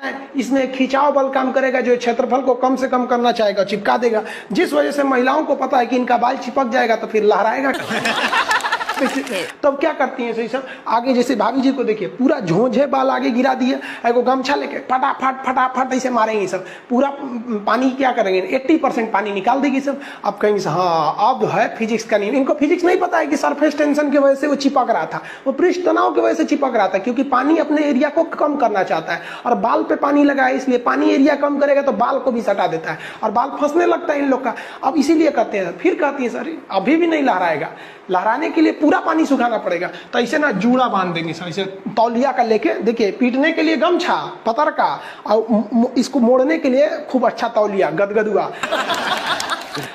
इसमें खिंचाव बल काम करेगा, जो क्षेत्रफल को कम से कम करना चाहेगा, चिपका देगा, जिस वजह से महिलाओं को पता है कि इनका बाल चिपक जाएगा तो फिर लहराएगा। तब क्या करती हैं सही सब, आगे जैसे भाभी जी को देखिए, पूरा झोंझे बाल आगे गिरा दिए, एगो गमछा लेके फटाफट फटाफट ऐसे मारेंगे सब, पूरा पानी क्या करेंगे, 80% पानी निकाल देगी सब। अब कहेंगे हाँ अब है फिजिक्स का नियम। इनको फिजिक्स नहीं पता है कि सरफेस टेंशन की वजह से वो चिपक रहा था, वो पृष्ठ तनाव की वजह से चिपक रहा था, क्योंकि पानी अपने एरिया को कम करना चाहता है और बाल पे पानी लगा है, इसलिए पानी एरिया कम करेगा तो बाल को भी सटा देता है और बाल फंसने लगता है इन लोग का। अब इसीलिए कहते हैं, फिर कहती है सर अभी भी नहीं लहराएगा, लहराने के लिए पूरा पानी सुखाना पड़ेगा। तो ऐसे ना जूड़ा बांध देंगे सर, ऐसे तौलिया का लेके, देखिए पीटने के लिए गमछा पतर का, और इसको मोड़ने के लिए खूब अच्छा तौलिया गदगदुआ।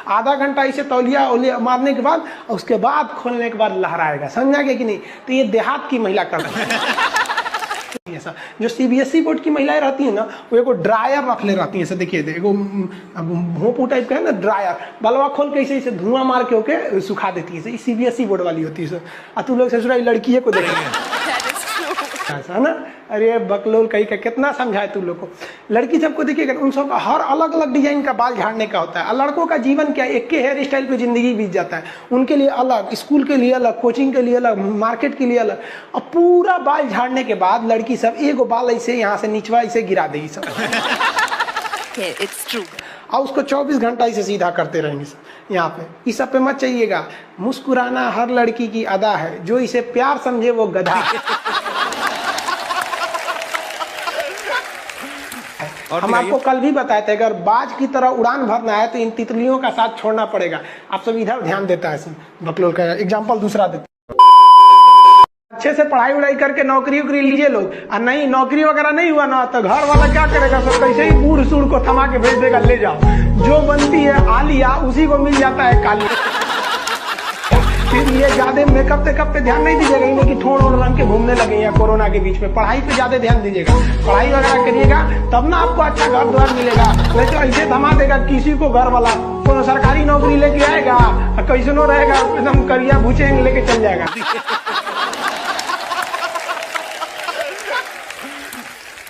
आधा घंटा इसे तौलिया मारने के बाद, उसके बाद खोलने के बाद लहराएगा। समझा गया कि नहीं? तो ये देहात की महिला कर रही है। जो सीबीएसई बोर्ड की महिलाएं रहती है ना, वो एगो ड्रायर रख ले रहती है। ऐसे देखिए एगो भोंपू टाइप का है ना ड्रायर, बलवा खोल के ऐसे धुआं मार के होके सुखा देती है। सीबीएसई बोर्ड वाली होती है। और तू लोग ससुराल लड़की को देखेंगे ऐसा ना, अरे बकलोल कहीं का कितना समझाए तू लोग को। लड़की सबको देखिएगा, उन सब का हर अलग अलग डिजाइन का बाल झाड़ने का होता है। और लड़कों का जीवन क्या, एक के हेयर स्टाइल पे जिंदगी बीत जाता है। उनके लिए अलग, स्कूल के लिए अलग, कोचिंग के लिए अलग, मार्केट के लिए अलग। और पूरा बाल झाड़ने के बाद लड़की सब एगो बाल ऐसे यहाँ से निचवा ऐसे गिरा देगी सब। It's true. और उसको 24 घंटा इसे सीधा करते रहेंगे सब यहाँ पे। इस सब पे मत चाहिएगा। मुस्कुराना हर लड़की की अदा है, जो इसे प्यार समझे वो गधा। हम आपको कल भी बताए थे, अगर बाज की तरह उड़ान भरना है तो इन तितलियों का साथ छोड़ना पड़ेगा। आप सब इधर ध्यान देता है। बकलोल का एग्जाम्पल दूसरा देते, अच्छे से पढ़ाई उड़ाई करके नौकरी उकरी लीजिए लोग, और नहीं नौकरी वगैरह नहीं हुआ ना तो घर वाला क्या करेगा, सब कैसे ही बूढ़ सूढ़ को थमा के भेज देगा, ले जाओ। जो बनती है आलिया उसी को मिल जाता है कालिया। फिर ये ज्यादा मेकअप टेकअप पे ध्यान नहीं दीजिएगा, इन्हें कि ठोड़ ओढ़ रंग के घूमने लगे या कोरोना के बीच में। पढ़ाई पे ज्यादा ध्यान दीजिएगा, पढ़ाई वगैरह करिएगा, तब ना आपको अच्छा घर द्वार मिलेगा। नहीं तो ऐसे थमा देगा किसी को घर वाला, कोनो सरकारी नौकरी लेके आएगा, कैसनो रहेगा, एकदम करिया भूचेंग लेके चल जाएगा।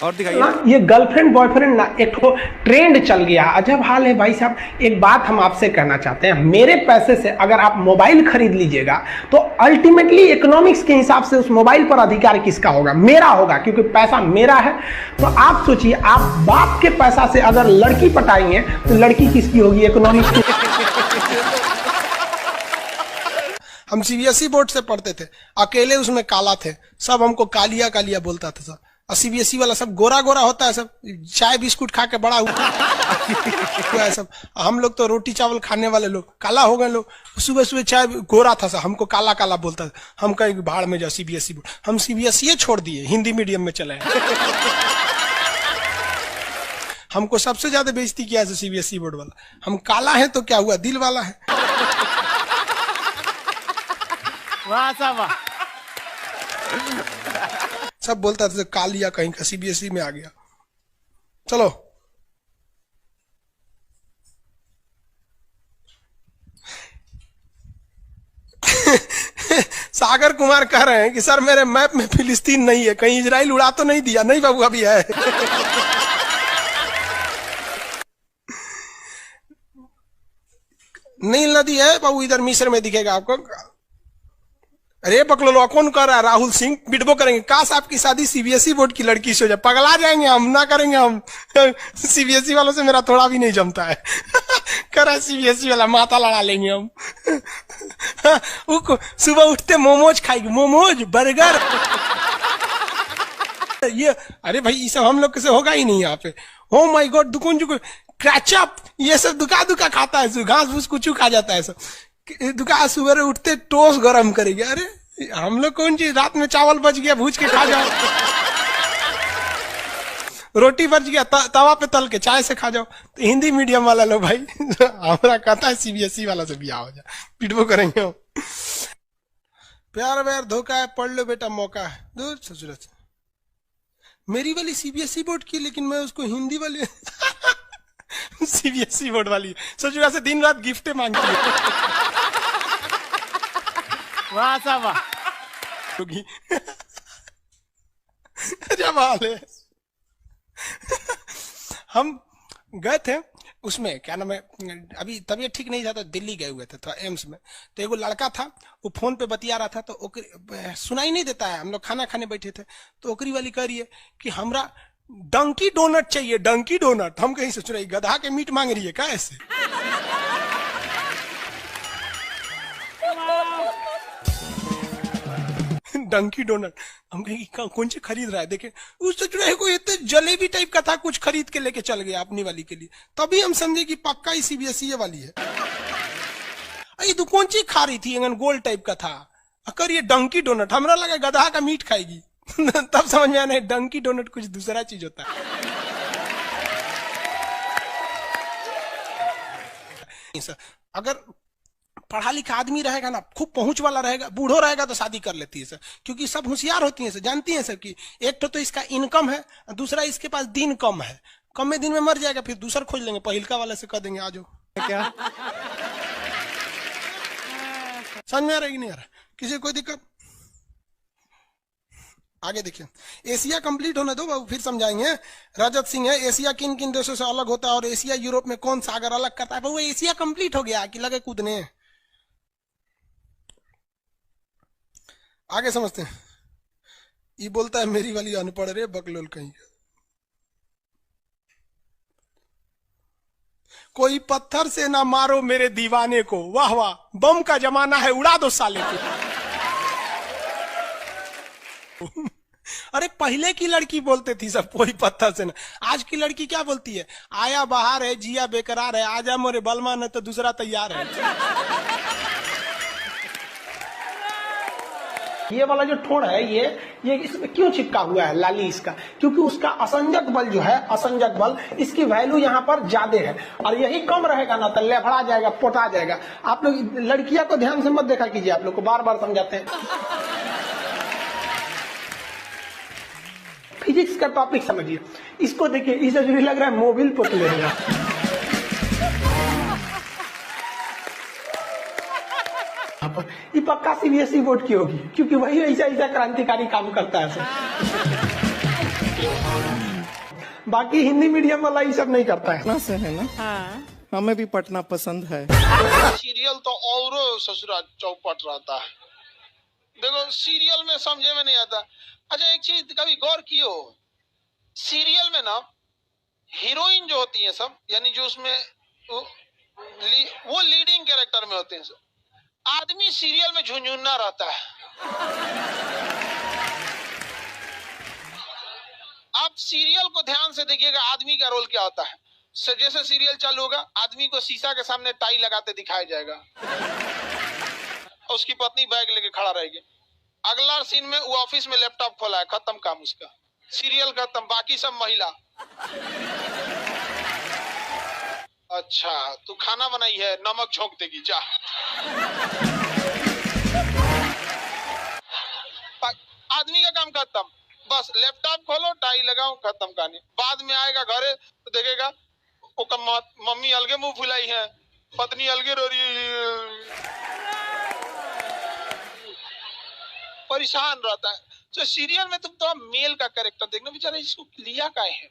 और दिखाइए ना, ये गर्लफ्रेंड बॉयफ्रेंड ना एक ट्रेंड चल गया, अजब हाल है भाई साहब। एक बात हम आपसे कहना चाहते हैं, मेरे पैसे से अगर आप मोबाइल खरीद लीजिएगा तो अल्टीमेटली इकोनॉमिक्स के हिसाब से उस मोबाइल पर अधिकार किसका होगा? मेरा होगा, क्योंकि पैसा मेरा है। तो आप सोचिए, आप बाप के पैसा से अगर लड़की पटाएंगे तो लड़की किसकी होगी? इकोनॉमिक्स की। हम सीबीएसई बोर्ड से पढ़ते थे, अकेले उसमें काला थे, सब हमको कालिया कालिया बोलता था सब। और सीबीएसई वाला सब गोरा गोरा होता है, सब चाय बिस्कुट खा के बड़ा हुआ है सब। हम लोग तो रोटी चावल खाने वाले लोग काला हो गए लोग। सुबह सुबह चाय गोरा था सब, हमको काला काला बोलता था। हम कहीं भाड़ में जाओ सीबीएसई बोर्ड, हम सीबीएसई छोड़ दिए, हिंदी मीडियम में चले। हमको सबसे ज्यादा बेइज्जती किया है सीबीएसई बोर्ड वाला। हम काला है तो क्या हुआ, दिल वाला है। वाह साहब वाह। सब बोलता था कालिया कहीं का, सीबीएसई में आ गया। चलो सागर कुमार कह रहे हैं कि सर मेरे मैप में फिलिस्तीन नहीं है, कहीं इजराइल उड़ा तो नहीं दिया? नहीं बाबू अभी है। नील नदी है बाबू, इधर मिस्र में दिखेगा आपको। अरे बकलोल कौन कर रहा है? राहुल सिंह बिडबो करेंगे, काश आपकी शादी सीबीएसई बोर्ड की लड़की से हो जाए, पगला जाएंगे हम, ना करेंगे हम। सीबीएसई वालों से मेरा थोड़ा भी नहीं जमता है। करा सीबीएसई वाला माथा लड़ा लेंगे हम। सुबह उठते मोमोज खाएगी, मोमोज बर्गर। ये अरे भाई ये सब हम लोग से होगा ही नहीं यहाँ पे। ओ माय गॉड, दुकुन जुकुन क्रैचअप ये सब दुका दुका खाता है, घास फूस कुछ खा जाता है सब। दुकान सुबह उठते टोस्ट गरम करेंगे। अरे हम लोग कौन चीज, रात में चावल बच गया भूज के खा जाओ, रोटी बच गया तवा पे तल के चाय से खा जाओ। तो हिंदी मीडियम वाला लो भाई, हमारा कहता है सीबीएसई वाला से बिया हो जाए, पिटबो करेंगे हम। प्यार व्यार धोखा है, पढ़ लो बेटा मौका है। दूर ससुर से मेरी वाली सीबीएसई बोर्ड की, लेकिन मैं उसको हिंदी वाली सीबीएसई बोर्ड वाली ससुरा से दिन रात गिफ्टें मांगती है। वाह साहब वाह। जब हाल है हम गए थे उसमें, क्या नाम है, अभी तबीयत ठीक नहीं था तो दिल्ली गए हुए थे, थोड़ा एम्स में। तो एगो लड़का था, वो फोन पे बतिया रहा था, तो सुनाई नहीं देता है, हम लोग खाना खाने बैठे थे, तो ओकरी वाली कह रही है कि हमरा डंकी डोनट चाहिए, डंकी डोनट। हम कहीं सोच रहे गधा के मीट मांग रही है क्या ऐसे। डंकी डोनट। हम कहेंगे कौन से खरीद रहा है, देखे उस सोच रहे कोई इतने जलेबी टाइप का था, कुछ खरीद के लेके चल गया अपनी वाली के लिए। तभी हम समझे कि पक्का ही सीबीएसई वाली है। ये तो कौन सी खा रही थी, गोल टाइप का था, अकर ये डंकी डोनट। हमरा लगा गधा का मीट खाएगी। तब समझ में आना डंकी डोनट कुछ दूसरा चीज होता है। अगर पढ़ा लिखा आदमी रहेगा ना, खूब पहुंच वाला रहेगा, बूढ़ो रहेगा तो शादी कर लेती है सर, क्योंकि सब होशियार होती हैं सर, जानती हैं सर कि एक तो इसका इनकम है, दूसरा इसके पास दिन कम है, कम में दिन में मर जाएगा, फिर दूसरा खोज लेंगे, पहिलका वाले से कह देंगे आ जाओ। क्या समझ में आ रहा है कि नहीं आ रहा, किसी कोई दिक्कत? आगे देखिए, एशिया कंप्लीट होने दो बाबू, फिर समझाएंगे। रजत सिंह है, एशिया किन किन देशों से अलग होता है और एशिया यूरोप में कौन सागर अलग करता है? वो एशिया कंप्लीट हो गया कि लगे कूदने। आगे समझते हैं। ये बोलता है मेरी वाली अनपढ़ रे बकलोल कहीं। कोई पत्थर से ना मारो मेरे दीवाने को, वाह वाह, बम का जमाना है, उड़ा दो साले को। अरे पहले की लड़की बोलते थी सब कोई पत्थर से ना, आज की लड़की क्या बोलती है? आया बाहर है, जिया बेकरार है, आजा मोरे बलमा न तो दूसरा तैयार है। ये वाला जो ठोड़ है, ये इसमें क्यों चिपका हुआ है लाली इसका? क्योंकि उसका असंजक बल जो है, असंजक बल, इसकी वैल्यू यहाँ पर ज्यादा है, और यही कम रहेगा ना तो लेफड़ा जाएगा, पोटा जाएगा। आप लोग लड़कियां को ध्यान से मत देखा कीजिए, आप लोग को बार बार समझाते हैं। फिजिक्स का टॉपिक समझिए, इसको देखिए, इसे जो लग रहा है मोबिल पुतले है। ये पक्का सीबीएसई बोर्ड की होगी, क्योंकि वही ऐसा ऐसा क्रांतिकारी काम करता है सर। बाकी हिंदी मीडियम वाला ये सब नहीं करता है ना, से है ना। हाँ। हमें भी पटना पसंद है। सीरियल तो और ससुरा चौपट रहता है। देखो सीरियल में समझे में नहीं आता। अच्छा एक चीज कभी गौर किए हो, सीरियल में ना हीरोइन जो होती है सब, यानी जो उसमें वो लीडिंग कैरेक्टर में होते हैं सब, आदमी सीरियल में झुंझुन्ना रहता है। आप सीरियल को ध्यान से देखिएगा, आदमी का रोल क्या होता है। जैसे सीरियल चालू होगा, आदमी को शीशा के सामने टाई लगाते दिखाया जाएगा, उसकी पत्नी बैग लेके खड़ा रहेगी। अगला सीन में वो ऑफिस में लैपटॉप खोला है, खत्म काम उसका, सीरियल खत्म, बाकी सब महिला। अच्छा तू खाना बनाई है, नमक झोंक देगी जा। आदमी का काम खत्म, बस लैपटॉप खोलो, टाई लगाओ, खत्म कहानी। बाद में आएगा घरे तो देखेगा मम्मी अलगे मुंह फुलाई है, पत्नी अलगे रो रही है, परेशान रहता है। तो सीरियल में तुम तो मेल का कैरेक्टर देखना, बेचारा इसको लिया क्या है,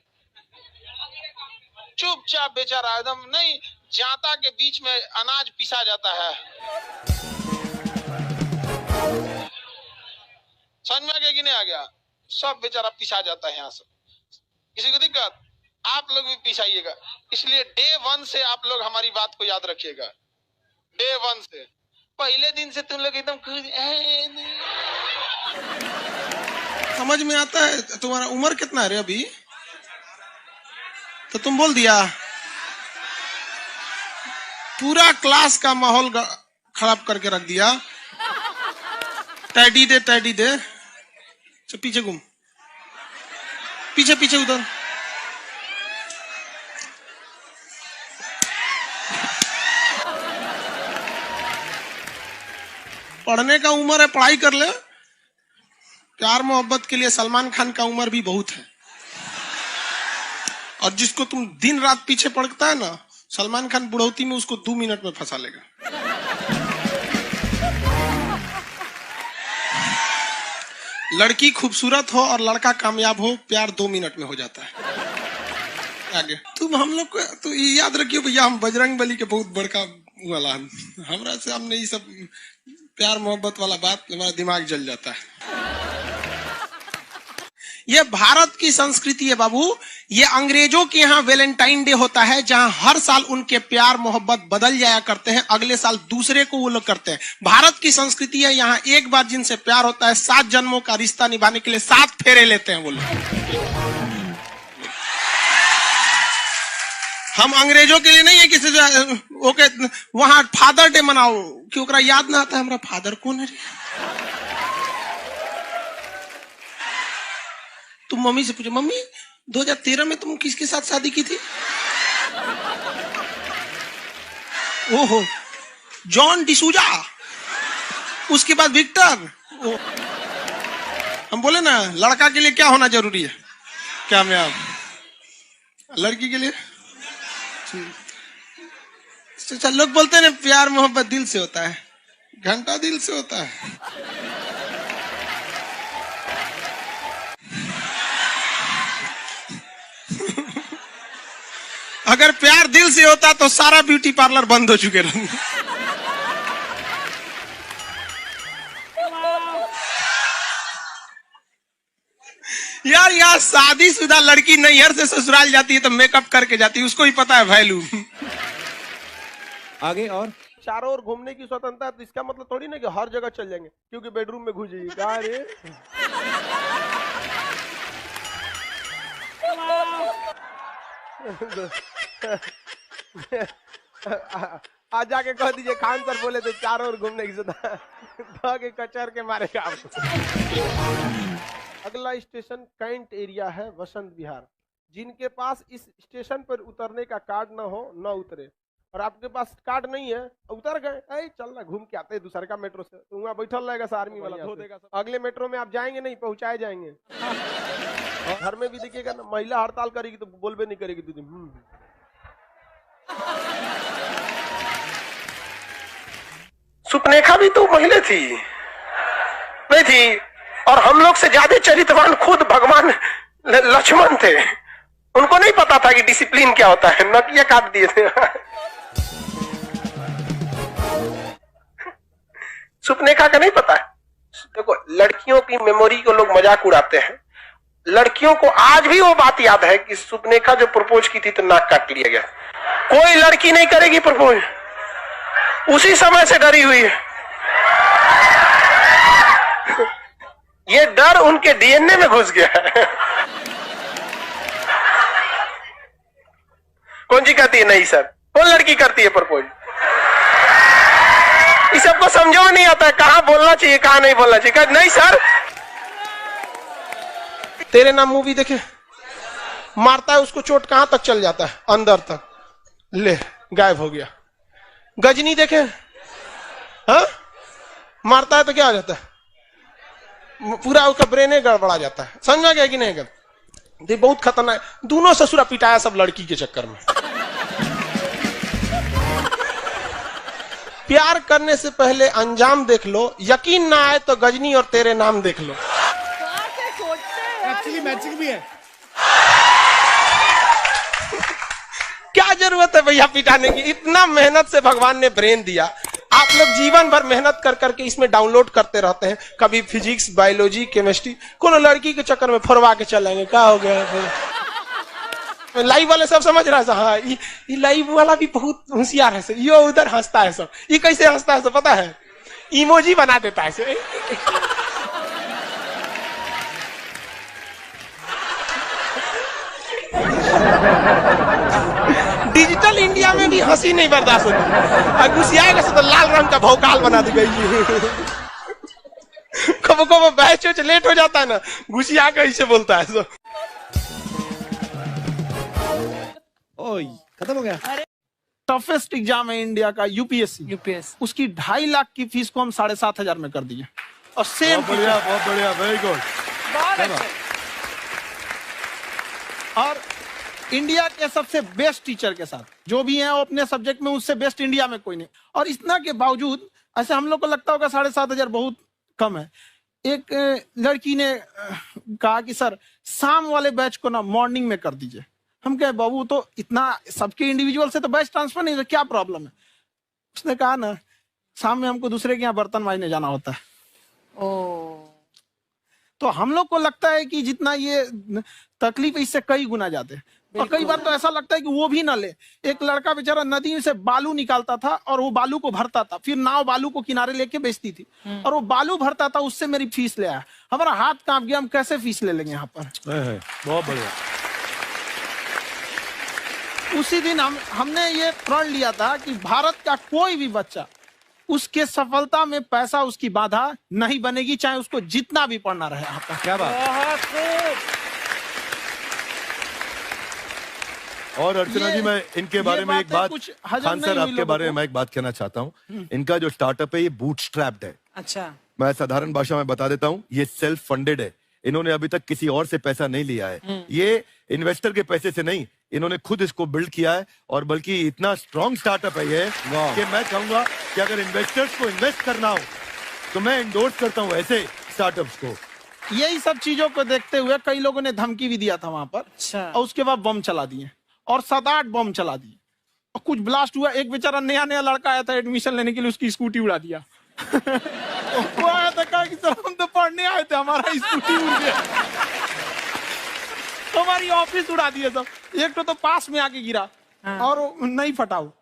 चुपचाप बेचारा एकदम नहीं, जाता के बीच में अनाज पिसा जाता है। समझ में आ गया कि नहीं आ गया? सब बेचारा पिसा जाता है यहाँ से। किसी को दिक्कत? आप लोग भी पिसाइएगा। इसलिए डे 1 से आप लोग हमारी बात को याद रखिएगा। डे 1 से पहले दिन से तुम लोग एकदम समझ में आता है। तुम्हारा उम्र कितना है रे अभी? तो तुम बोल दिया, पूरा क्लास का माहौल खराब करके रख दिया। टैडी दे, टैडी दे, तो पीछे घूम, पीछे पीछे उधर। पढ़ने का उम्र है, पढ़ाई कर ले। प्यार मोहब्बत के लिए सलमान खान का उम्र भी बहुत है, और जिसको तुम दिन रात पीछे पड़ता है ना, सलमान खान बुढ़ौती में उसको 2 मिनट में फंसा लेगा। लड़की खूबसूरत हो और लड़का कामयाब हो, प्यार 2 मिनट में हो जाता है। आगे तुम हम लोग को तो याद रखियो भैया, हम बजरंग बली के बहुत बड़का वाला हमरा से हमने ये सब प्यार मोहब्बत वाला बात हमारा दिमाग जल जाता है। ये भारत की संस्कृति है बाबू। ये अंग्रेजों के यहाँ वैलेंटाइन डे होता है, जहाँ हर साल उनके प्यार मोहब्बत बदल जाया करते हैं, अगले साल दूसरे को वो लोग करते हैं। भारत की संस्कृति है, यहाँ एक बार जिनसे प्यार होता है 7 जन्मों का रिश्ता निभाने के लिए 7 फेरे लेते हैं वो लोग। हम अंग्रेजों के लिए नहीं है किसी ओके वहां फादर डे मनाओ कि ओकरा याद ना आता है हमारा फादर कौन है। तुम मम्मी से पूछो, मम्मी 2013 में तुम किसके साथ शादी की थी? ओहो जॉन डिसूजा, उसके बाद विक्टर। हम बोले ना लड़का के लिए क्या होना जरूरी है, क्या मैं आप लड़की के लिए अच्छा लोग बोलते हैं ना प्यार मोहब्बत दिल से होता है, घंटा दिल से होता है। अगर प्यार दिल से होता तो सारा ब्यूटी पार्लर बंद हो चुके रहते। यार यार शादीशुदा लड़की नैहर से ससुराल जाती है तो मेकअप करके जाती है, उसको ही पता है वैल्यू। आगे और चारों ओर घूमने की स्वतंत्रता, तो इसका मतलब थोड़ी ना कि हर जगह चल जाएंगे क्योंकि बेडरूम में घुस जाइए। कहा रे आज जाके कह दीजिए खान सर बोले थे चारों ओर घूमने की स्वतंत्रता के कचर के मारेगा आपको। अगला स्टेशन कैंट एरिया है, वसंत विहार। जिनके पास इस स्टेशन पर उतरने का कार्ड ना हो न उतरे, और आपके पास कार्ड नहीं है उतर गए, चल ना घूम के आते हैं दूसरे का मेट्रो से, तो वहाँ बैठल रहेगा आर्मी वाला धो देगा। अगले मेट्रो में आप जाएंगे नहीं, पहुंचाए जाएंगे। घर में भी देखिएगा ना, महिला हड़ताल करेगी तो बोलबे नहीं करेगी दीदी। सुपनेखा भी तो महिला थी नहीं थी, और हम लोग से ज्यादा चरित्रवान खुद भगवान लक्ष्मण थे। उनको नहीं पता था कि डिसिप्लिन क्या होता है, नकिया काट दिए थे। सुपनेखा का नहीं पता है। देखो लड़कियों की मेमोरी को लोग मजाक उड़ाते हैं, लड़कियों को आज भी वो बात याद है कि सुपनेखा जो प्रपोज की थी तो नाक काट लिया गया। कोई लड़की नहीं करेगी प्रपोज, उसी समय से डरी हुई है। ये डर उनके डीएनए में घुस गया है। कौन सी कहती है नहीं सर, कौन लड़की करती है प्रपोज? इस सबको समझो में नहीं आता है कहां बोलना चाहिए कहां नहीं बोलना चाहिए। नहीं सर, तेरे नाम मूवी देखे, मारता है उसको चोट कहां तक चल जाता है, अंदर तक, ले गायब हो गया। गजनी देखे, हाँ मारता है तो क्या हो जाता है, पूरा उसका ब्रेन गड़बड़ा जाता है। समझ में गया कि नहीं? गया बहुत खतरनाक। दोनों ससुरा पिटाया सब लड़की के चक्कर में। प्यार करने से पहले अंजाम देख लो, यकीन ना आए तो गजनी और तेरे नाम देख लो। एक्चुअली मैचिंग भी है। क्या जरूरत है भैया पिटाने की? इतना मेहनत से भगवान ने ब्रेन दिया, आप लोग जीवन भर मेहनत कर करके इसमें डाउनलोड करते रहते हैं, कभी फिजिक्स बायोलॉजी केमिस्ट्री, कोनो लड़की के चक्कर में फरवा के चलेंगे। क्या हो गया? लाइव वाले सब समझ रहा है, हाँ ये लाइव वाला भी बहुत होशियार है, यो उधर हंसता है सब। ये कैसे हंसता है सब पता है? इमोजी बना देता है से। डिजिटल इंडिया में भी हंसी नहीं बर्दाश्त होती, गुस्सियाएगा तो लाल रंग का भौकाल बना दी गई। कबो कबो बैच लेट हो जाता है ना, गुस्सिया कैसे बोलता है सब। ओए खत्म हो गया। टफेस्ट एग्जाम है इंडिया का, यूपीएससी। उसकी 2.5 लाख की फीस को हम 7,500 में कर दिए, और सेम बढ़िया, बहुत बढ़िया, वेरी गुड। और इंडिया के सबसे बेस्ट टीचर के साथ जो भी हैं वो अपने सब्जेक्ट में उससे बेस्ट इंडिया में कोई नहीं। और इतना के बावजूद ऐसे हम लोग को लगता होगा 7,500 बहुत कम है। एक लड़की ने कहा कि सर शाम वाले बैच को ना मॉर्निंग में कर दीजिए। हम कहे बाबू तो इतना सबके इंडिविजुअल से तो बैच ट्रांसफर नहीं, तो क्या प्रॉब्लम है? उसने कहा ना, शाम में हमको दूसरे के यहाँ बर्तन मांजने जाना होता है। तो हम लोग को लगता है कि जितना ये तकलीफ इससे कई गुना ज्यादा है, और कई बार तो ऐसा लगता है कि वो भी ना ले। एक लड़का बेचारा नदी से बालू निकालता था और वो बालू को भरता था, फिर नाव बालू को किनारे लेके बेचती थी, और वो बालू भरता था, उससे मेरी फीस ले आया। हमारा हाथ कांप गया, हम कैसे फीस ले लेंगे यहाँ पर। बहुत बढ़िया। उसी दिन हमने ये प्रण लिया था कि भारत का कोई भी बच्चा उसके सफलता में पैसा उसकी बाधा नहीं बनेगी, चाहे उसको जितना भी पढ़ना रहे यहाँ पर। क्या बात। और अर्चना जी, मैं इनके बारे में एक बात, खान सर आपके बारे में मैं एक बात कहना चाहता हूँ। इनका जो स्टार्टअप है ये बूटस्ट्रैप्ड है। अच्छा, मैं साधारण भाषा में बता देता हूँ, ये सेल्फ फंडेड है। इन्होंने अभी तक किसी और से पैसा नहीं लिया है, ये इन्वेस्टर के पैसे से नहीं, इन्होंने खुद इसको बिल्ड किया है। और बल्कि इतना स्ट्रॉन्ग स्टार्टअप है ये कि मैं कहूंगा कि अगर इन्वेस्टर्स को इन्वेस्ट करना हो तो मैं इंडोर्स करता हूँ ऐसे स्टार्टअप्स को। यही सब चीजों को देखते हुए कई लोगों ने धमकी भी दिया था वहां पर। अच्छा। और उसके बाद बम चला दिए, और 7-8 बम चला दिए, और कुछ ब्लास्ट हुआ। एक बेचारा नया लड़का आया था एडमिशन लेने के लिए, उसकी स्कूटी उड़ा दिया। वो आया था, कहा कि सर हम तो पढ़ने आए थे, हमारा स्कूटी उड़ गया। हमारी ऑफिस उड़ा दिए सब। एक तो पास में आके गिरा, और नहीं फटा वो।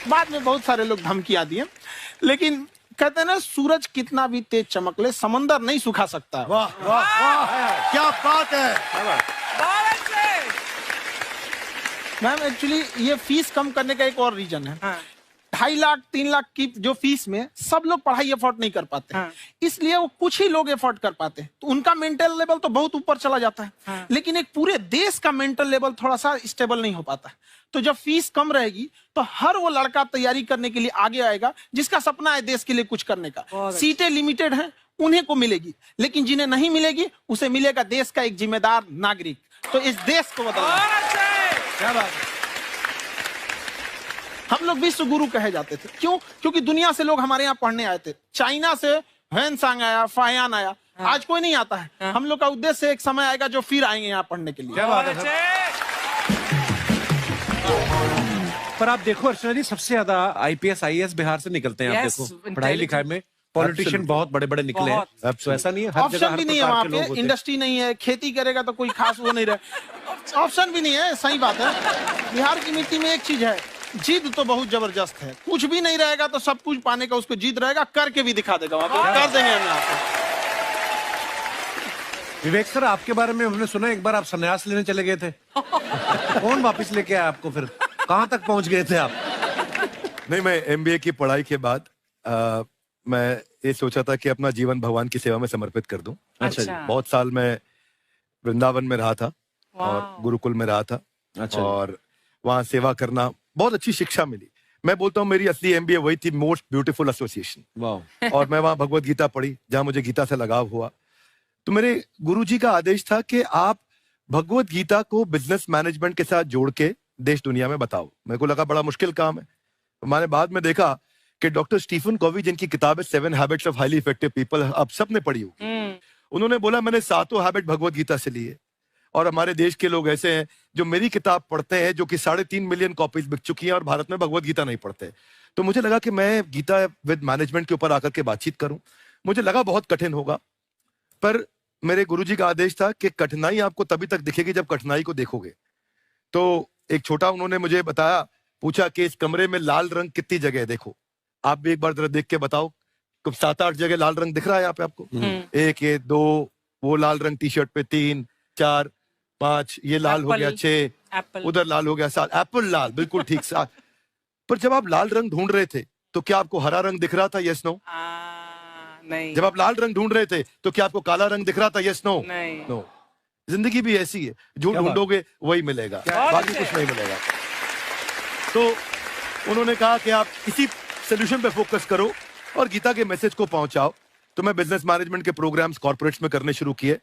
बाद में बहुत सारे लोग धमकियां दिए, लेकिन कहते हैं ना, सूरज कितना भी तेज चमक ले, समंदर नहीं सुखा सकता। वाह वाह वाह, क्या बात है। मैम एक्चुअली ये फीस कम करने का एक और रीजन है। 2.5 लाख 3 लाख की जो फीस में सब लोग पढ़ाई अफोर्ड नहीं कर पाते, इसलिए वो कुछ ही लोग अफोर्ड कर पाते हैं, तो उनका मेंटल लेवल तो बहुत ऊपर चला जाता है। लेकिन एक पूरे देश का मेंटल लेवल थोड़ा सा स्टेबल नहीं हो पाता। तो जब फीस कम रहेगी तो हर वो लड़का तैयारी करने के लिए आगे आएगा जिसका सपना है देश के लिए कुछ करने का। सीटें लिमिटेड हैं, उन्हें को मिलेगी, लेकिन जिन्हें नहीं मिलेगी उसे मिलेगा देश का एक जिम्मेदार नागरिक। तो इस देश को बदलना। क्या बात है। हम लोग विश्व गुरु कहे जाते थे, क्यों? क्योंकि दुनिया से लोग हमारे यहाँ पढ़ने आए थे। चाइना से ह्वेनसांग आया, फायान आया, आज कोई नहीं आता है। हम लोग का उद्देश्य एक समय आएगा जो फिर आएंगे यहाँ पढ़ने के लिए। क्या बात है सर। पर आप देखो अर्चना जी, सबसे ज्यादा IPS IAS बिहार से निकलते हैं। आप Yes, देखो पढ़ाई लिखाई में पॉलिटिशियन बहुत बड़े बड़े निकले हैं। तो ऐसा नहीं है, हर जगह ऑप्शन भी नहीं है वहाँ पे, इंडस्ट्री नहीं है, खेती करेगा तो कोई खास वो नहीं रहे, ऑप्शन भी नहीं है। सही बात है। बिहार की मिट्टी में एक चीज है, जिद तो बहुत जबरदस्त है। कुछ भी नहीं रहेगा तो सब कुछ पाने का उसको जिद रहेगा, करके भी दिखा देगा। वहाँ पे कर देंगे हम यहाँ पे। विवेक सर, आपके बारे में हमने सुना एक बार आप संन्यास लेने चले गए थे। कौन वापस लेके आया आपको? फिर कहाँ तक पहुंच गए थे आप? नहीं, मैं MBA की पढ़ाई के बाद मैं ये सोचा था कि अपना जीवन भगवान की सेवा में समर्पित कर दूं। अच्छा जी। बहुत साल मैं वृंदावन में रहा था और गुरुकुल में रहा था। अच्छा। और वहाँ सेवा करना, बहुत अच्छी शिक्षा मिली। मैं बोलता हूँ मेरी असली MBA वही थी, मोस्ट ब्यूटीफुल एसोसिएशन। वाह। और मैं वहाँ भगवत गीता पढ़ी, जहाँ मुझे गीता से लगाव हुआ। तो मेरे गुरुजी का आदेश था कि आप भगवत गीता को बिजनेस मैनेजमेंट के साथ जोड़ के देश दुनिया में बताओ। मेरे को लगा बड़ा मुश्किल काम है। मैंने बाद में देखा कि डॉक्टर स्टीफन कॉवी, जिनकी किताब है 7 habits of highly effective people, आप सबने पढ़ी होगी, उन्होंने बोला मैंने 7 हैबिट भगवत गीता से लिए। और हमारे देश के लोग ऐसे हैं जो मेरी किताब पढ़ते हैं, जो कि 3.5 मिलियन कॉपीज बिक चुकी हैं, और भारत में भगवत गीता नहीं पढ़ते। तो मुझे लगा कि मैं गीता विद मैनेजमेंट के ऊपर आकर के बातचीत करूं। मुझे लगा बहुत कठिन होगा, पर मेरे गुरुजी का आदेश था कि कठिनाई आपको तभी तक दिखेगी जब कठिनाई को देखोगे। तो एक छोटा उन्होंने मुझे बताया, पूछा कि इस कमरे में लाल रंग कितनी जगह है, देखो आप भी एक बार जरा देख के बताओ। 7-8 जगह लाल रंग दिख रहा है यहाँ पे आपको? 1 ये 2, वो लाल रंग टी शर्ट पे 3 4 5, ये लाल हो गया 6, उधर लाल हो गया 7, एप्पल लाल, बिल्कुल ठीक 7। पर जब आप लाल रंग ढूंढ रहे थे तो क्या आपको हरा रंग दिख रहा था? Yes no? नहीं। जब आप लाल रंग ढूंढ रहे थे तो क्या आपको काला रंग दिख रहा था? Yes no? नहीं। नो। जिंदगी भी ऐसी है, जो ढूंढोगे वही मिलेगा, बाकी कुछ नहीं मिलेगा। तो उन्होंने कहा कि आप इसी सोल्यूशन पे फोकस करो और गीता के मैसेज को पहुंचाओ। तो मैं बिजनेस मैनेजमेंट के प्रोग्राम्स कॉर्पोरेट्स में करने शुरू किए,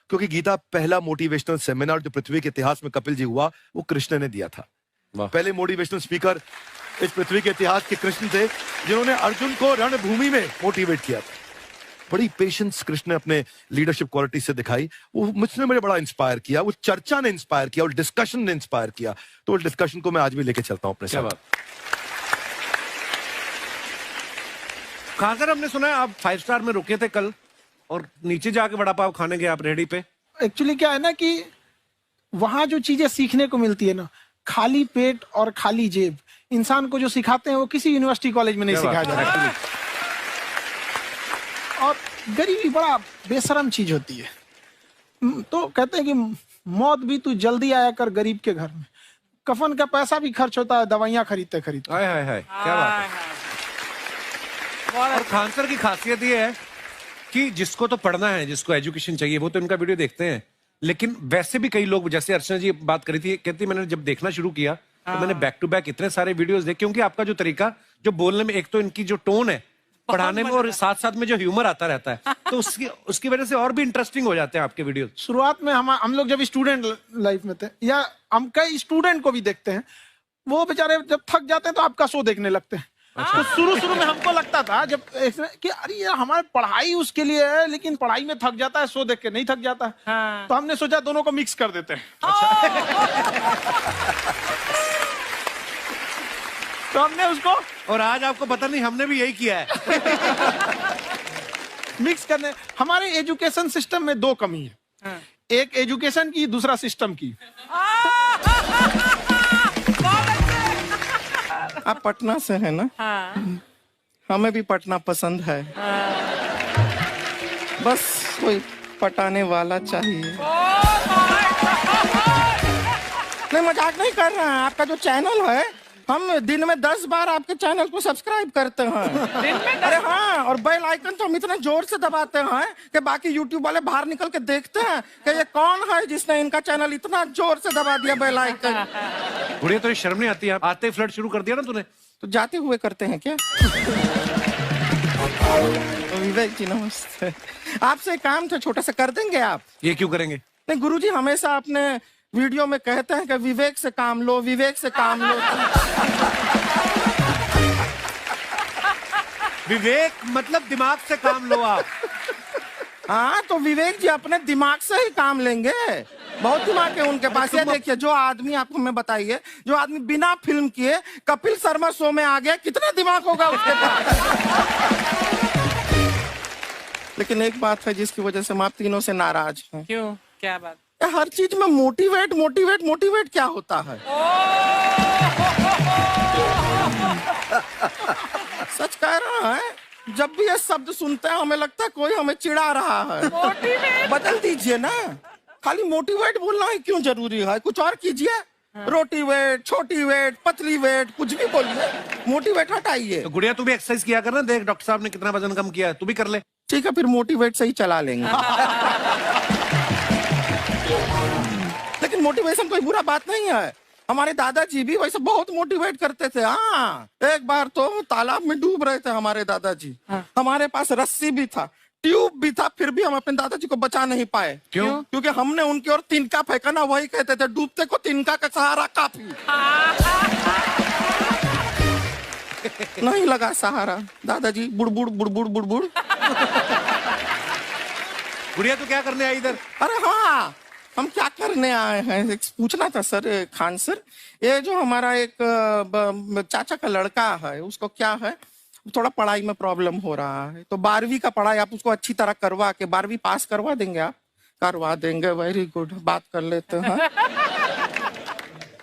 क्योंकि गीता पहला मोटिवेशनल सेमिनार जो पृथ्वी के इतिहास में कपिल जी हुआ, वो कृष्ण ने दिया था। पहले मोटिवेशनल स्पीकर इस पृथ्वी के इतिहास के कृष्ण थे, जिन्होंने अर्जुन को रणभूमि में मोटिवेट किया था। बड़ी पेशेंस कृष्ण ने अपने लीडरशिप क्वालिटी से दिखाई, वो मुझने बड़ा इंस्पायर किया, वो चर्चा ने इंस्पायर किया, वो डिस्कशन ने इंस्पायर किया। तो उस डिस्कशन को मैं आज भी लेके चलता हूं अपने साथ। कहाँ सर, हमने सुना है आप 5 स्टार में रुके थे कल और नीचे जाके वड़ा पाव खाने गए आप रेहड़ी पे। एक्चुअली क्या है ना कि वहां जो चीजें सीखने को मिलती है ना, खाली पेट और खाली जेब इंसान को जो सिखाते हैं वो किसी यूनिवर्सिटी कॉलेज में नहीं सिखाया जाता। और गरीबी बड़ा बेशरम चीज होती है। तो कहते हैं कि मौत भी तू जल्दी आया कर गरीब के घर में, कफन का पैसा भी खर्च होता है दवाइयां खरीदते खरीदते। हाय हाय हाय, क्या बात है। और खान सर की खासियत ये है कि जिसको तो पढ़ना है, जिसको एजुकेशन चाहिए, वो तो इनका वीडियो देखते हैं, लेकिन वैसे भी कई लोग, जैसे अर्चना जी बात करी थी, कहती मैंने जब देखना शुरू किया तो मैंने बैक टू बैक इतने सारे वीडियोस देखे, क्योंकि आपका जो तरीका जो बोलने में, एक तो इनकी जो टोन है पढ़ाने में, और साथ साथ में जो ह्यूमर आता रहता है, तो उसकी वजह से और भी इंटरेस्टिंग हो जाते हैं आपके वीडियो। शुरुआत में हम लोग जब स्टूडेंट लाइफ में थे, या हम कई स्टूडेंट को भी देखते हैं, वो बेचारे जब थक जाते हैं तो आपका शो देखने लगते हैं। तो शुरू में हमको लगता था जब कि अरे यार हमारी पढ़ाई उसके लिए है, लेकिन पढ़ाई में थक जाता है, शो देख के नहीं थक जाता। हाँ। तो हमने सोचा दोनों को मिक्स कर देते हैं। तो हमने उसको, और आज आपको पता नहीं हमने भी यही किया है। मिक्स करने। हमारे एजुकेशन सिस्टम में 2 कमी है। हाँ। एक एजुकेशन की, दूसरा सिस्टम की। आप पटना से है ना? हाँ। हमें भी पटना पसंद है। हाँ। बस कोई पटाने वाला चाहिए। नहीं, मजाक नहीं कर रहे हैं। आपका जो चैनल है, हम दिन में 10 बार आपके चैनल को सब्सक्राइब करते हैं। दिन में 10? अरे हाँ, और बेल आइकन तो हम इतना जोर से दबाते हैं कि बाकी यूट्यूब वाले बाहर निकल के देखते हैं कि ये कौन है जिसने इनका चैनल इतना जोर से दबा दिया बेल आइकन। बुढ़िया तो शर्म नहीं आती है? आते ही फ्लर्ट शुरू कर दिया ना तूने। तो जाते हुए करते हैं क्या? विवेक जी नमस्ते। आपसे काम था छोटा सा, कर देंगे आप? ये क्यों करेंगे? नहीं गुरुजी, हमेशा अपने वीडियो में कहते हैं कि विवेक से काम लो, विवेक से काम लो। विवेक मतलब दिमाग से काम लो आप। हाँ, तो विवेक जी अपने दिमाग से ही काम लेंगे। बहुत दिमाग है उनके पास। ये देखिए, जो आदमी, आपको मैं बताइए, जो आदमी बिना फिल्म किए कपिल शर्मा शो में आ गया, कितना दिमाग होगा उसके पास। लेकिन एक बात है जिसकी वजह से हम आप तीनों से नाराज हैं। क्यों? क्या बात? हर चीज में मोटिवेट मोटिवेट मोटिवेट क्या होता है? सच कह रहा है, जब भी ये शब्द सुनते हैं हमें लगता है कोई हमें चिढ़ा रहा है। बदल दीजिए ना, खाली मोटिवेट बोलना ही क्यों जरूरी है? कुछ और कीजिए। रोटी वेट, छोटी वेट, पतली वेट, कुछ भी बोलिए, मोटिवेट हटाइए। तो गुड़िया तू भी एक्सरसाइज किया कर ना, देख डॉक्टर साहब ने कितना वजन कम किया है, तू भी कर ले। ठीक है, फिर मोटिवेट से ही चला लेंगे। लेकिन मोटिवेशन कोई बुरा बात नहीं है। हमारे दादाजी भी वैसे बहुत मोटिवेट करते थे। हाँ, एक बार तो तालाब में डूब रहे थे हमारे दादाजी। हाँ। हमारे पास रस्सी भी था, ट्यूब भी था, फिर भी हम अपने दादाजी को बचा नहीं पाए। क्यों? क्योंकि हमने उनकी ओर तिनका फेंका ना, वही कहते थे डूबते को तिनका का सहारा काफी। नहीं लगा सहारा, दादाजी बुड़बुड़ बुड़बुड़ बुड़बुड़। गुड़िया तू क्या करने आई इधर? अरे हाँ, हम क्या करने आए हैं एक पूछना था सर। खान सर, ये जो हमारा एक चाचा का लड़का है, उसको क्या है, थोड़ा पढ़ाई में प्रॉब्लम हो रहा है, तो 12वीं का पढ़ाई आप उसको अच्छी तरह करवा के 12वीं पास करवा देंगे आप? करवा देंगे, वेरी गुड, बात कर लेते हैं।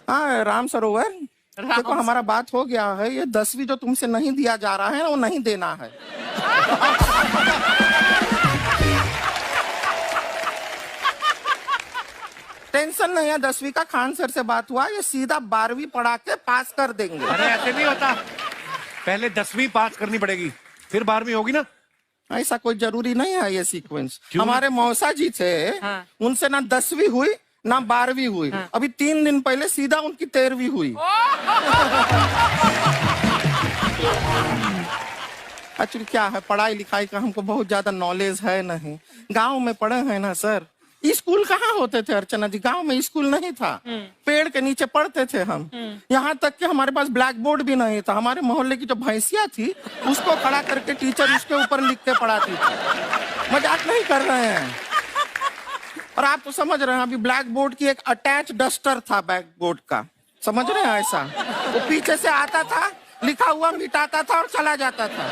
हाँ राम सरोवर, देखो हमारा बात हो गया है, ये 10वीं जो तुमसे नहीं दिया जा रहा है वो नहीं देना है। टेंशन नहीं है, 10वीं का खान सर से बात हुआ, ये सीधा 12वीं पढ़ा के पास कर देंगे। अरे ऐसे नहीं होता, पहले 10वीं पास करनी पड़ेगी, फिर 12वीं होगी ना। ऐसा कोई जरूरी नहीं है ये सीक्वेंस। हमारे मौसा जी थे, हाँ। उनसे ना 10वीं हुई ना 12वीं हुई। हाँ। अभी 3 दिन पहले सीधा उनकी 13वीं हुई। एक्चुअली क्या है, पढ़ाई लिखाई का हमको बहुत ज्यादा नॉलेज है नहीं, गांव में पढ़े हैं ना सर, स्कूल कहाँ होते थे अर्चना जी, गांव में स्कूल नहीं था, पेड़ के नीचे पढ़ते थे हम। यहाँ तक कि हमारे पास ब्लैक बोर्ड भी नहीं था, हमारे मोहल्ले की जो भैंसिया थी उसको खड़ा करके टीचर उसके ऊपर लिख के पढ़ाती थी। मजाक नहीं कर रहे हैं। और आप तो समझ रहे हैं, अभी ब्लैक बोर्ड की एक अटैच डस्टर था ब्लैक बोर्ड का, समझ रहे हैं ऐसा, वो पीछे से आता था, लिखा हुआ मिटाता था और चला जाता था।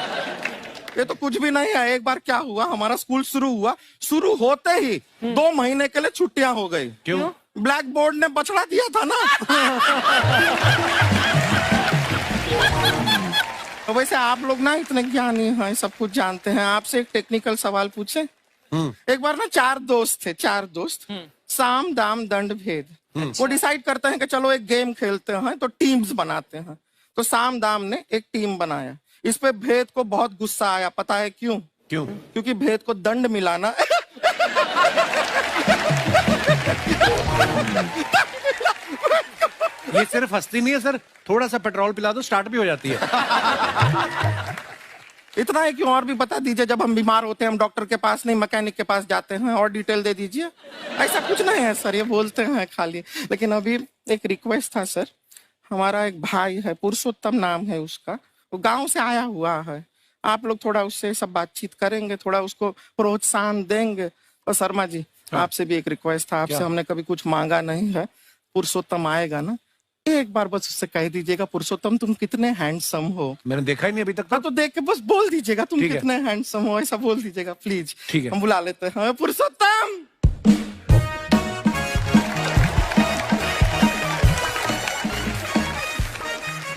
ये तो कुछ भी नहीं है। एक बार क्या हुआ, हमारा स्कूल शुरू हुआ, शुरू होते ही 2 महीने के लिए छुट्टियां हो गई। क्यों? ब्लैक बोर्ड ने बछड़ा दिया था ना। तो वैसे आप लोग ना इतने ज्ञानी हैं, सब कुछ जानते हैं। आपसे एक टेक्निकल सवाल पूछे। एक बार ना 4 दोस्त थे, 4 दोस्त, साम दाम दंड भेद। वो डिसाइड करते हैं कि चलो एक गेम खेलते हैं, तो टीम्स बनाते हैं। तो साम दाम ने एक टीम बनाया। इस पे भेद को बहुत गुस्सा आया, पता है क्यों? क्यों? क्योंकि भेद को दंड मिलाना ये सिर्फ हंसती नहीं है सर, थोड़ा सा पेट्रोल पिला दो स्टार्ट भी हो जाती है। इतना है कि और भी बता दीजिए, जब हम बीमार होते हैं हम डॉक्टर के पास नहीं मैकेनिक के पास जाते हैं, और डिटेल दे दीजिए। ऐसा कुछ नहीं है सर, ये बोलते हैं खाली। लेकिन अभी एक रिक्वेस्ट था सर, हमारा एक भाई है, पुरुषोत्तम नाम है उसका, वो गांव से आया हुआ है। आप लोग थोड़ा उससे सब बातचीत करेंगे, थोड़ा उसको प्रोत्साहन देंगे। और शर्मा जी, आपसे भी एक रिक्वेस्ट था, आपसे हमने कभी कुछ मांगा नहीं है। पुरुषोत्तम आएगा ना, एक बार बस उससे कह दीजिएगा, पुरुषोत्तम तुम कितने हैंडसम हो। मैंने देखा ही नहीं अभी तक। तो देख के बस बोल दीजिएगा तुम ठीक है। कितने हैंडसम हो, ऐसा बोल दीजिएगा प्लीज। ठीक है। हम बुला लेते हैं पुरुषोत्तम।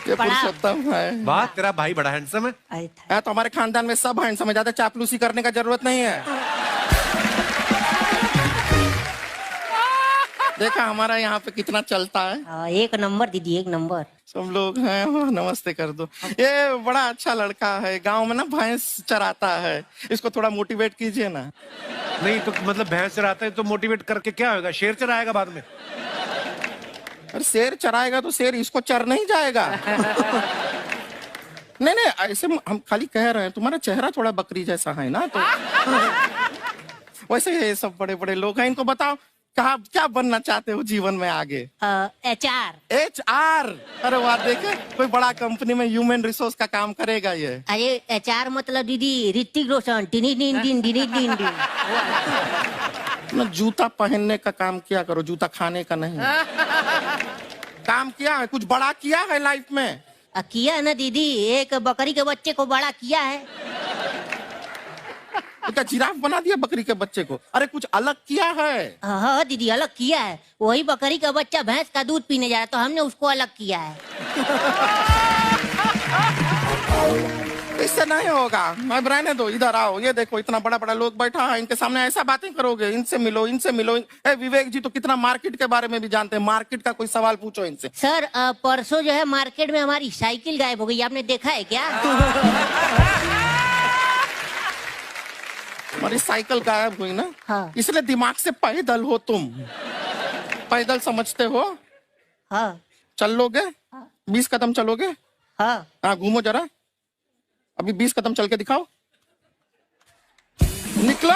ये पुरुषोत्तम है। वाह, तेरा भाई बड़ा हैंडसम है। तो हमारे खानदान में सब हैंडसम है, ज्यादा चापलूसी करने का जरूरत नहीं है। देखा हमारा यहाँ पे कितना चलता है। एक नंबर दीदी, एक नंबर। सब लोग हैं, नमस्ते कर दो। ये बड़ा अच्छा लड़का है, गांव में ना भैंस चराता है, इसको थोड़ा मोटिवेट कीजिए ना। नहीं तो मतलब भैंस चराता है तो मोटिवेट करके क्या होगा, शेर चराएगा बाद में? अरे शेर चराएगा तो शेर इसको चर नहीं जाएगा। नहीं नहीं, ऐसे हम खाली कह रहे हैं, तुम्हारा चेहरा थोड़ा बकरी जैसा है ना, तो वैसे ये सब बड़े बड़े लोग हैं। इनको बताओ कहा क्या बनना चाहते हो जीवन में आगे? HR। HR? अरे वाह, देखे कोई बड़ा कंपनी में ह्यूमन रिसोर्स का काम करेगा ये। अरे HR मतलब दीदी Hrithik Roshan, tiny tin tin tiny tin tin. ना जूता पहनने का काम किया करो, जूता खाने का नहीं। काम किया है, कुछ बड़ा किया है लाइफ में? किया है ना दीदी, एक बकरी के बच्चे को बड़ा किया है। तो क्या जिराफ बना दिया बकरी के बच्चे को? अरे कुछ अलग किया है। हाँ दीदी, अलग किया है। वही बकरी का बच्चा भैंस का दूध पीने जा रहा है, तो हमने उसको अलग किया है। इससे नहीं होगा, मैं रहने दो, इधर आओ। ये देखो इतना बड़ा बड़ा लोग बैठा है, इनके सामने ऐसा बातें करोगे? इनसे मिलो, इनसे मिलो। विवेक जी तो कितना मार्केट के बारे में भी जानते हैं, मार्केट का कोई सवाल पूछो इनसे। सर परसों जो है मार्केट में हमारी साइकिल गायब हो गई, आपने देखा है क्या? हमारी साइकिल गायब हुई ना? हाँ। इसलिए दिमाग से पैदल हो तुम, पैदल समझते हो? हाँ। चल लोगे? 20 कदम चलोगे? हाँ। घूमो जरा, अभी 20 कदम चल के दिखाओ। निकलो।